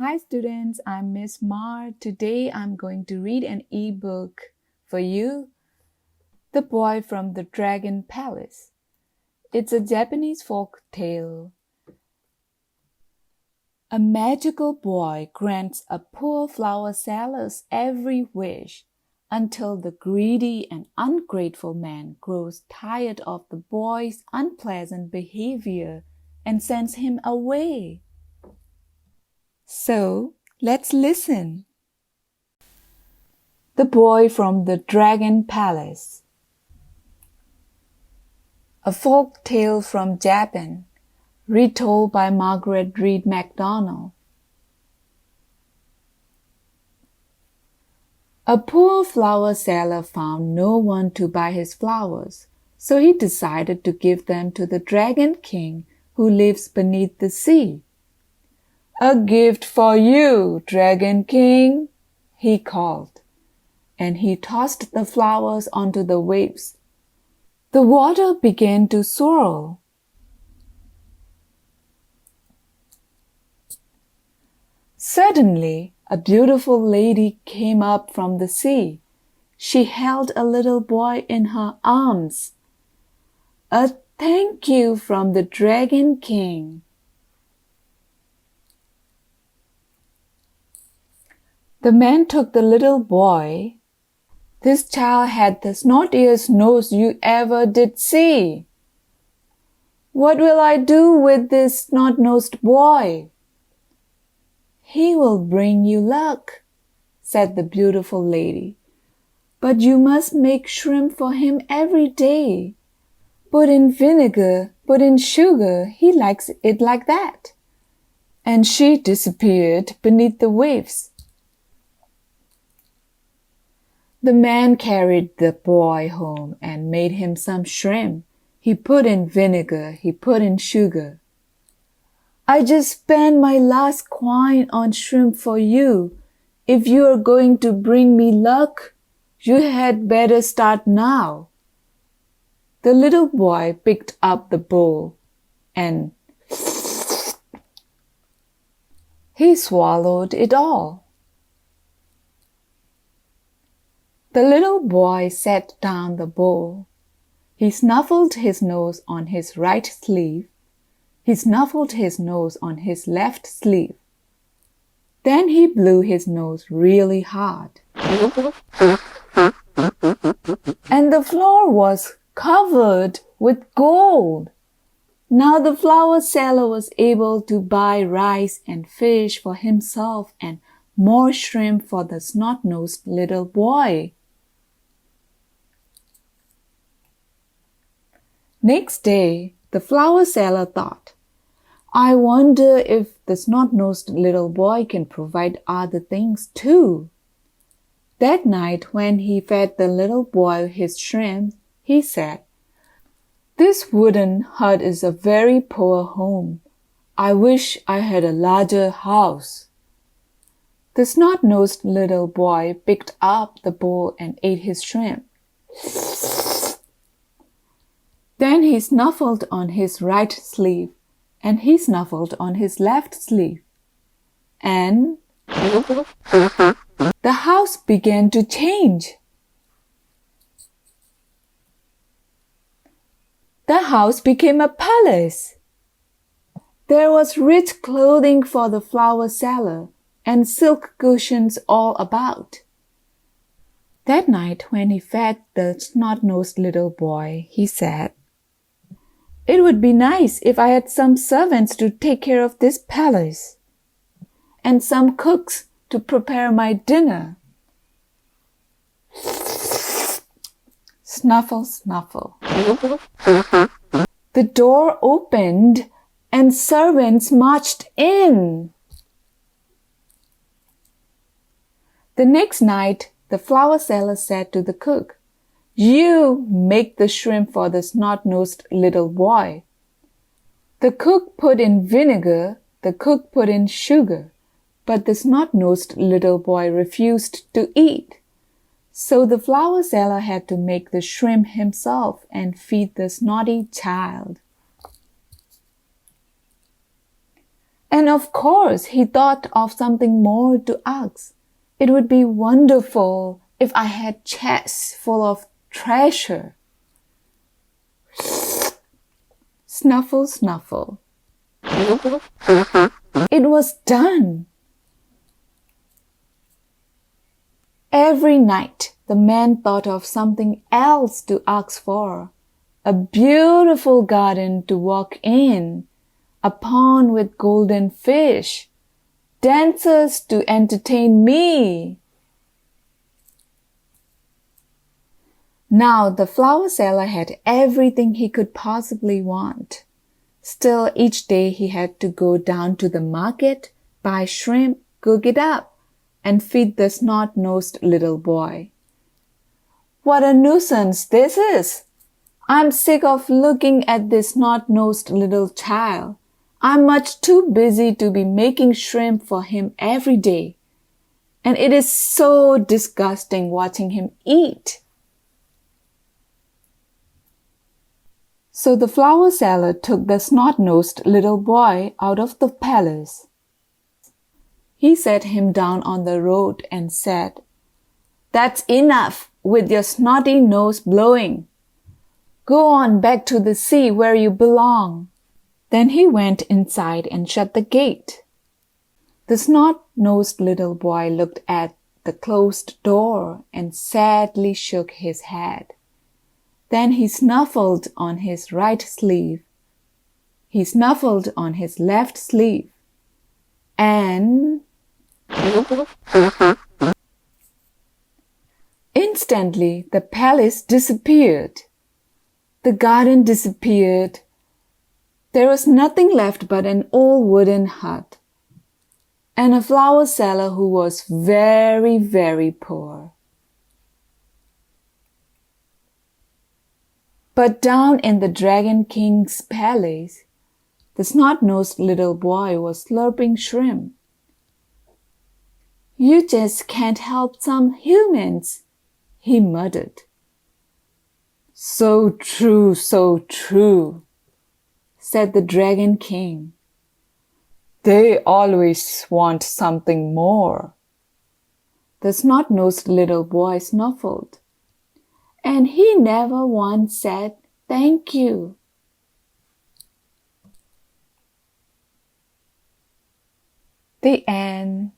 Hi students, I'm Miss Mar. Today I'm going to read an ebook for you, The Boy from the Dragon Palace. It's a Japanese folk tale. A magical boy grants a poor flower seller's every wish until the greedy and ungrateful man grows tired of the boy's unpleasant behavior and sends him away. So, let's listen. The Boy from the Dragon Palace. A folk tale from Japan, retold by Margaret Reed MacDonald. A poor flower seller found no one to buy his flowers, so he decided to give them to the Dragon King who lives beneath the sea. "A gift for you, Dragon King," he called, and he tossed the flowers onto the waves. The water began to swirl. Suddenly, a beautiful lady came up from the sea. She held a little boy in her arms. "A thank you from the Dragon King." The man took the little boy. "This child had the snottiest nose you ever did see. What will I do with this snot-nosed boy?" "He will bring you luck," said the beautiful lady. "But you must make shrimp for him every day. Put in vinegar, put in sugar, he likes it like that." And she disappeared beneath the waves. The man carried the boy home and made him some shrimp. He put in vinegar, he put in sugar. "I just spent my last coin on shrimp for you. If you are going to bring me luck, you had better start now." The little boy picked up the bowl and he swallowed it all. The little boy set down the bowl. He snuffled his nose on his right sleeve. He snuffled his nose on his left sleeve. Then he blew his nose really hard. And the floor was covered with gold. Now the flower seller was able to buy rice and fish for himself and more shrimp for the snot-nosed little boy. Next day, the flower seller thought, "I wonder if the snot-nosed little boy can provide other things too." That night, when he fed the little boy his shrimp, he said, "This wooden hut is a very poor home. I wish I had a larger house." The snot-nosed little boy picked up the bowl and ate his shrimp. Then he snuffled on his right sleeve, and he snuffled on his left sleeve. And the house began to change. The house became a palace. There was rich clothing for the flower seller and silk cushions all about. That night, when he fed the snot-nosed little boy, he said, "It would be nice if I had some servants to take care of this palace, and some cooks to prepare my dinner." Snuffle, snuffle. The door opened and servants marched in. The next night, the flower seller said to the cook, "You make the shrimp for the snot-nosed little boy." The cook put in vinegar, the cook put in sugar, but the snot-nosed little boy refused to eat. So the flower seller had to make the shrimp himself and feed the snotty child. And of course, he thought of something more to ask. It would be wonderful if I had chests full of treasure. Snuffle, snuffle. It was done. Every night, the man thought of something else to ask for. A beautiful garden to walk in, a pond with golden fish, dancers to entertain me. Now the flower seller had everything he could possibly want. Still, each day he had to go down to the market, buy shrimp, cook it up, and feed the snot-nosed little boy. What a nuisance this is! I'm sick of looking at this snot-nosed little child. I'm much too busy to be making shrimp for him every day. And it is so disgusting watching him eat. So the flower seller took the snot-nosed little boy out of the palace. He set him down on the road and said, "That's enough with your snotty nose blowing. Go on back to the sea where you belong." Then he went inside and shut the gate. The snot-nosed little boy looked at the closed door and sadly shook his head. Then he snuffled on his right sleeve. He snuffled on his left sleeve. And instantly the palace disappeared. The garden disappeared. There was nothing left but an old wooden hut and a flower seller who was very, very poor. But down in the Dragon King's palace, the snot-nosed little boy was slurping shrimp. "You just can't help some humans," he muttered. "So true, said the Dragon King. "They always want something more." The snot-nosed little boy snuffled. "And he never once said thank you." The end.